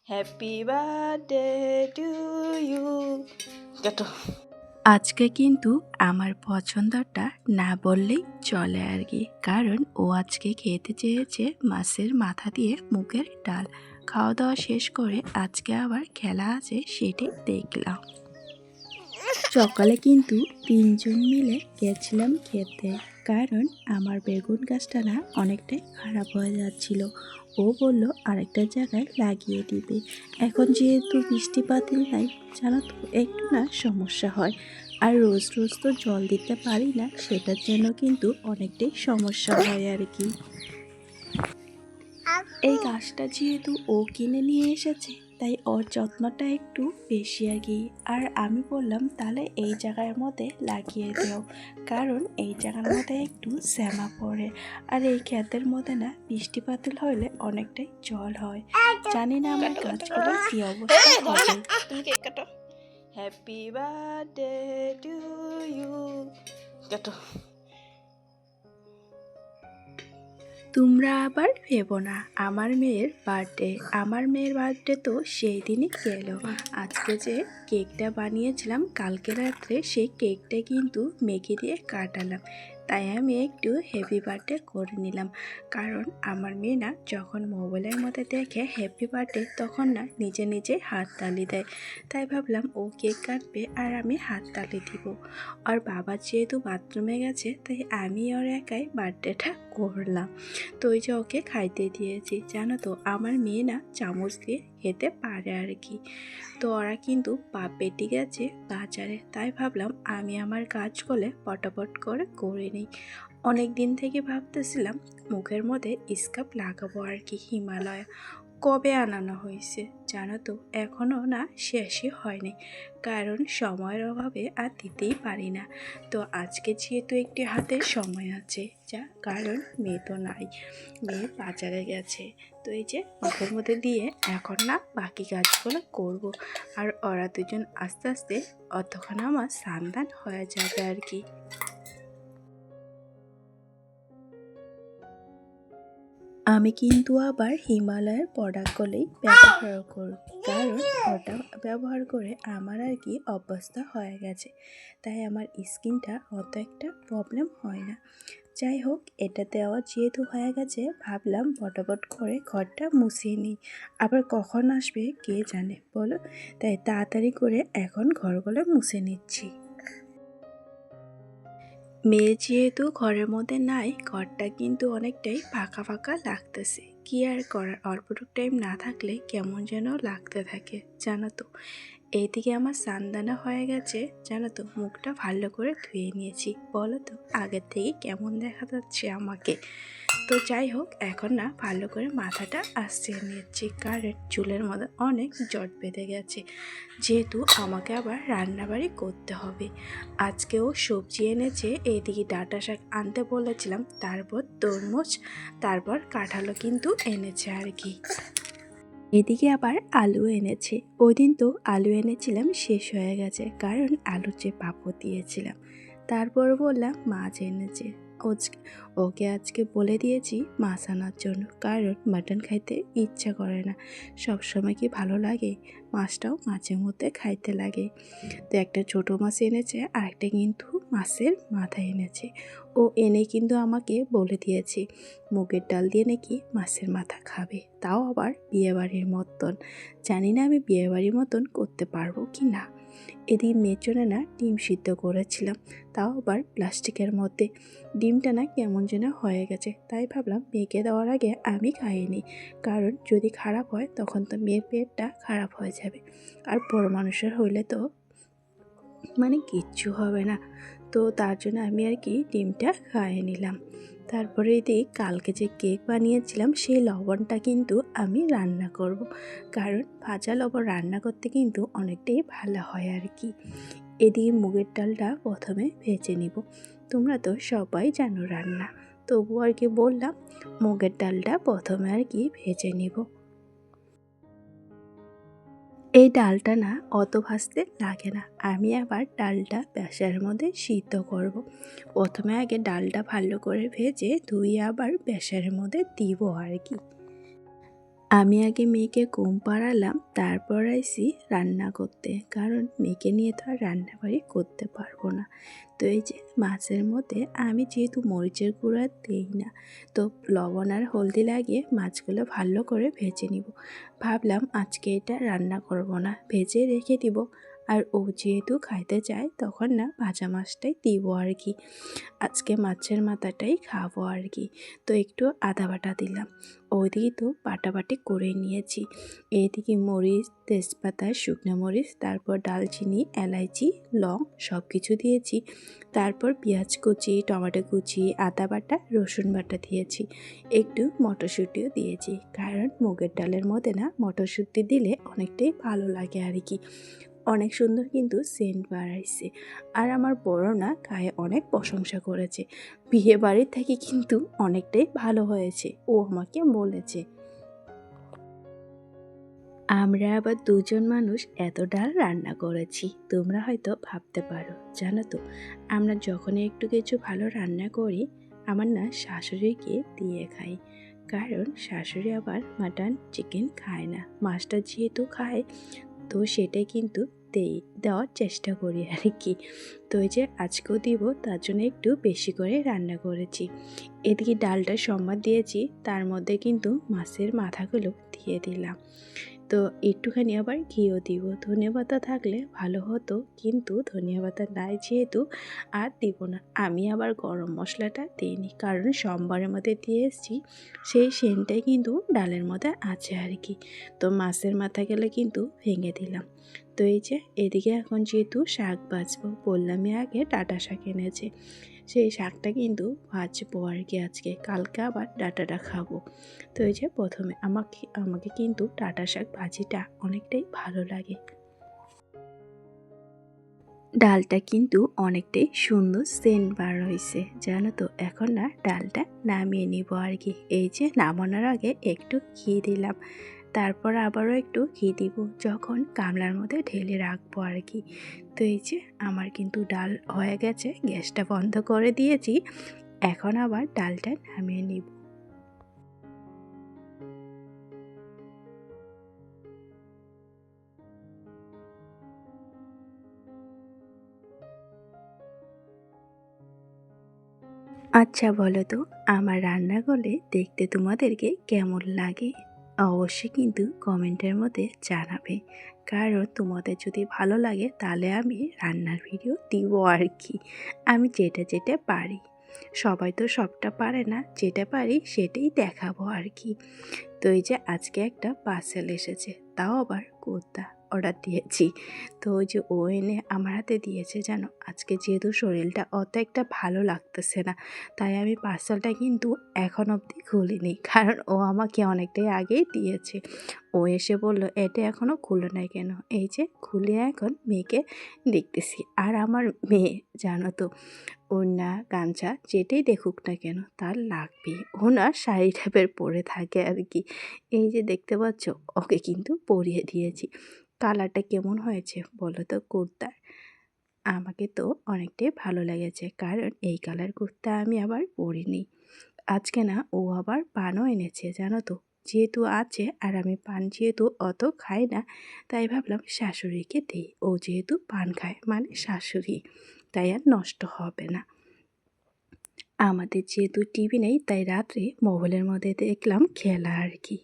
Happy birthday to you. কাটো। আজকে কিন্তু আমার পছন্দটা না বললেই চলে আর কি, কারণ ও আজকে খেতে চেয়েছে মাছের মাথা দিয়ে মুগের ডাল। খাওয়া দাওয়া শেষ করে আজকে আবার খেলা আছে, সেটি দেখলাম। সকালে কিন্তু তিনজন মিলে গেছিলাম খেতে, কারণ আমার বেগুন গাছটা না অনেকটাই খারাপ হয়ে যাচ্ছিল। ও বলল আরেকটা জায়গায় লাগিয়ে দিবে। এখন যেহেতু বৃষ্টিপাতিল নাই, জানো তো একটু না সমস্যা হয়। আর রোজ রোজ তো জল দিতে পারি না, সেটার জন্য কিন্তু অনেকটাই সমস্যা হয় আর কি। এই গাছটা যেহেতু ও কিনে নিয়ে এসেছে, তাই ওর যত্নটা একটু বেশি আর কি। আর আমি বললাম তাহলে এই জায়গার মধ্যে লাগিয়ে দাও, কারণ এই জায়গার মধ্যে একটু শ্যামা পড়ে। আর এই ক্ষেতের মধ্যে না বৃষ্টিপাতিল হলে অনেকটাই জল হয়। জানি না আমার গাছগুলো কি অবস্থা হবে। তুমি কেক কাটো। Happy birthday to you. কাটো। তোমরা আবার ভেবো না আমার মেয়ের বার্থডে তো সেই দিনই গেল। আজকে যে কেকটা বানিয়েছিলাম কালকে রাত্রে, সেই কেকটা কিন্তু মেখে দিয়ে কাটালাম। তাই আমি একটু হ্যাপি বার্থডে করে নিলাম, কারণ আমার মেয়ে না যখন মোবাইলের মধ্যে দেখে হ্যাপি বার্থডে, তখন না নিজে নিজে হাততালি দেয়। তাই ভাবলাম ও কেক কাটবে আর আমি হাততালি দিব। আর বাবা যেহেতু বাথরুমে গেছে, তাই আমি ওর একাই বার্থডেটা করলাম। তো ওই যে ওকে খাইতে দিয়েছি। জানো তো আমার মেয়ে না চামচ দিয়ে খেতে পারে আর কি। তো ওরা কিন্তু পেটে গেছে বাজারে, তাই ভাবলাম আমি আমার কাজগুলো পটাপট করে নিই। অনেক দিন থেকে ভাবতেছিলাম মুখের মধ্যে স্কার্ফ লাগাবো আর কি, হিমালয়। কবে আনানো হয়েছে জানো তো, এখনও না শেষই হয়নি, কারণ সময়ের অভাবে আর দিতেই পারি না। তো আজকে যেহেতু একটি হাতে সময় আছে, যা কারণ মেয়ে তো নাই, মেয়ে বাজারে গেছে। তো এই যে মুখের মধ্যে দিয়ে এখন না বাকি কাজগুলো করব। আর ওরা দুজন আস্তে আস্তে অতক্ষণ আমার সান্দান হয়ে যাবে আর কি। আমি কিন্তু আবার হিমালয়ের প্রোডাক্টগুলোই ব্যবহার করি, কারণ ওটা ব্যবহার করে আমার আর কি অভ্যস্ত হয়ে গেছে। তাই আমার স্কিনটা অত একটা প্রবলেম হয় না। যাই হোক, এটা দেওয়া যেহেতু হয়ে গেছে, ভাবলাম পটাপট করে ঘরটা মুছিয়ে নিই। আবার কখন আসবে কে জানে বলো, তাই তাড়াতাড়ি করে এখন ঘরগুলো মুছে নিচ্ছি। মেয়ে যেহেতু ঘরের মধ্যে নাই, ঘরটা কিন্তু অনেকটাই ফাঁকা ফাঁকা লাগতেছে। কি আর করার, অল্পটুক টাইম না থাকলে কেমন যেন লাগতে থাকে জানো তো। এইদিকে আমার সানদানা হয়ে গেছে জানো তো, মুখটা ভালো করে ধুয়ে নিয়েছি। বলো তো আগের থেকে কেমন দেখা যাচ্ছে আমাকে। তো যাই হোক, এখন না ভালো করে মাথাটা আশ্রিয়ে নিচ্ছি, কারণ চুলের মধ্যে অনেক জট বেঁধে গেছে। যেহেতু আমাকে আবার রান্নাবাড়ি করতে হবে। আজকেও সবজি এনেছে, এইদিকে ডাঁটা শাক আনতে বলেছিলাম, তারপর তরমুজ, তারপর কাঁঠালও কিন্তু এনেছে আর কি। এদিকে আবার আলু এনেছে। ওই দিন তো আলু এনেছিলাম শেষ হয়ে গেছে, কারণ আলুর যে পাঁপড় দিয়েছিলাম। তারপর বললাম মাছ এনেছে। ওকে আজকে বলে দিয়েছি মাছ আনার জন্য, কারণ মাটন খাইতে ইচ্ছা করে না। সবসময় কি ভালো লাগে, মাছটাও মাঝে মধ্যে খাইতে লাগে। তো একটা ছোটো মাছ এনেছে, আর একটা কিন্তু মাছের মাথা এনেছে। ও এনে কিন্তু আমাকে বলে দিয়েছে মুগের ডাল দিয়ে নাকি মাছের মাথা খাবে, তাও আবার বিয়েবাড়ির মতন। জানি না আমি বিয়েবাড়ির মতন করতে পারবো কি না। এদিন মেয়ের জন্য না ডিম সিদ্ধ করেছিলাম, তাও আবার প্লাস্টিকের মধ্যে। ডিমটা না কেমন যেন হয়ে গেছে, তাই ভাবলাম মেয়েকে দেওয়ার আগে আমি খাইনি, কারণ যদি খারাপ হয় তখন তো মেয়ের পেটটা খারাপ হয়ে যাবে। আর বড় মানুষের হইলে তো মানে কিচ্ছু হবে না। তো তার জন্য আমি আর কি ডিমটা খাইয়ে নিলাম। তারপরে এদিকে কালকে যে কেক বানিয়েছিলাম, সেই লবণটা কিন্তু আমি রান্না করব, কারণ ভাজা লবণ রান্না করতে কিন্তু অনেকটাই ভালো হয় আর কি। এদিকে মুগের ডালটা প্রথমে ভেজে নিব। তোমরা তো সবাই জানো রান্না, তবুও আর কি বললাম মুগের ডালটা প্রথমে আর কি ভেজে নিব। এই ডালটা না অত ভাজতে লাগে না, আমি আবার ডালটা প্রেসারের মধ্যে সিদ্ধ করব। প্রথমে আগে ডালটা ভালো করে ভেজে ধুয়ে আবার প্রেসারের মধ্যে দিব আর কি। আমি আগে মেয়েকে ঘুম পাড়ালাম, তারপর আইসি রান্না করতে, কারণ মেয়েকে নিয়ে তো আর রান্নাবাড়ি করতে পারবো না। তো এই যে মাছের মধ্যে আমি যেহেতু মরিচের গুঁড়া দিই না, তো লবণ আর হলদি লাগিয়ে মাছগুলো ভালো করে ভেজে নিব। ভাবলাম আজকে এটা রান্না করব না, ভেজে রেখে দিব। আর ও যেহেতু খাইতে চায় তখন না ভাজা মাছটাই দিব আর কি। আজকে মাছের মাথাটাই খাবো আর কি। তো একটু আদা বাটা দিলাম, ওইদিকে তো বাটাবাটি করে নিয়েছি। এইদিকে মরিচ, তেজপাতা, শুকনো মরিচ, তারপর দালচিনি, এলাইচি, লং সব কিছু দিয়েছি। তারপর পেঁয়াজ কুচি, টমেটো কুচি, আদা বাটা, রসুন বাটা দিয়েছি। একটু মটরশুঁটিও দিয়েছি, কারণ মুগের ডালের মধ্যে না মটরশুঁটি দিলে অনেকটাই ভালো লাগে আর কি। অনেক সুন্দর কিন্তু সেন্ট বাড়াইছে। আর আমার বড় না গায়ে অনেক প্রশংসা করেছে, বিয়ে বাড়ির থেকে কিন্তু অনেকটাই ভালো হয়েছে, ও আমাকে বলেছে। আমরা আবার দুজন মানুষ এত ডাল রান্না করেছি, তোমরা হয়তো ভাবতে পারো। জানো তো, আমরা যখনই একটু কিছু ভালো রান্না করি, আমার না শাশুড়িকে দিয়ে খাই, কারণ শাশুড়ি আবার মাটন চিকেন খায় না। মাছটা যেহেতু খায়, তো সেটাই কিন্তু দেওয়ার চেষ্টা করি আর কি। তো এই যে আজকেও দিব, তার জন্য একটু বেশি করে রান্না করেছি। এদিকে ডালটা সম্বাদ দিয়েছি, তার মধ্যে কিন্তু মাছের মাথাগুলো দিয়ে দিলাম। তো একটুখানি আবার ঘিও দিব, ধনিয়া পাতা থাকলে ভালো হতো, কিন্তু ধনিয়া পাতা নাই যেহেতু আর দিব না। আমি আবার গরম মশলাটা দিইনি, কারণ সোমবারের মধ্যে দিয়ে এসেছি, সেই সেন্টটাই কিন্তু ডালের মধ্যে আছে আর কি। তো মাছের মাথা গেলে কিন্তু ভেঙে দিলাম। তো এই যে এদিকে এখন যেহেতু শাক ভাজবো, বললামই আগে ডাঁটা শাক এনেছে, সেই শাকটা কিন্তু ভাজবো আর কি আজকে, কালকে আবার ডাঁটাটা খাবো। তো এই যে প্রথমে আমাকে কিন্তু ডাঁটা শাক ভাজিটা অনেকটাই ভালো লাগে। ডালটা কিন্তু অনেকটাই সুন্দর সেন্ট বার হয়েছে, জানো তো। এখন না ডালটা নামিয়ে নিব আর কি। এই যে নামানোর আগে একটু ঘি দিলাম, তারপর আবারও একটু ঘি দিব, যখন গামলার মধ্যে ঢেলে রাখবো আর কি। তো এই যে আমার কিন্তু ডাল হয়ে গেছে, গ্যাসটা বন্ধ করে দিয়েছি। এখন আবার ডালটা নামিয়ে নিব। আচ্ছা বলো তো, আমার রান্না করলে দেখতে তোমাদেরকে কেমন লাগে? অবশ্যই কিন্তু কমেন্টের মধ্যে জানাবে, কারণ তোমাদের যদি ভালো লাগে তাহলে আমি রান্নার ভিডিও দিব আর কি। আমি যেটা যেটা পারি, সবাই তো সবটা পারে না, যেটা পারি সেটাই দেখাবো আর কি। তো এই যে আজকে একটা পার্সেল এসেছে, তাও আবার কুর্তা অর্ডার দিয়েছি। তো ওই যে ও এনে আমার হাতে দিয়েছে, জানো। আজকে যেহেতু শরীরটা অত একটা ভালো লাগতেছে না, তাই আমি পার্সেলটা কিন্তু এখন অবধি খুলিনি, কারণ ও আমাকে অনেকটাই আগেই দিয়েছে। ও এসে বলল, এটা এখনও খুলে নাই কেন? এই যে খুলে এখন মেয়েকে দেখতেছি। আর আমার মেয়ে, জানো তো, ওড়না গামছা যেটাই দেখুক না কেন তার লাগবেই। ও না শাড়ি টাইপের পরে থাকে আর কি। এই যে দেখতে পাচ্ছ, ওকে কিন্তু পরিয়ে দিয়েছি। কালারটা কেমন হয়েছে বলো তো কুর্তার? আমাকে তো অনেকটাই ভালো লেগেছে, কারণ এই কালার কুর্তা আমি আবার পরিনি। আজকে না ও আবার পানও এনেছে, জানো তো। যেহেতু আছে, আর আমি পান যেহেতু অত খাই না, তাই ভাবলাম শাশুড়িকে দিই। ও যেহেতু পান খায়, মানে শাশুড়ি, তাই আর নষ্ট হবে না। আমাদের যেহেতু টিভি নেই, তাই রাত্রে মোবাইলের মধ্যে দেখলাম খেলা আর কি।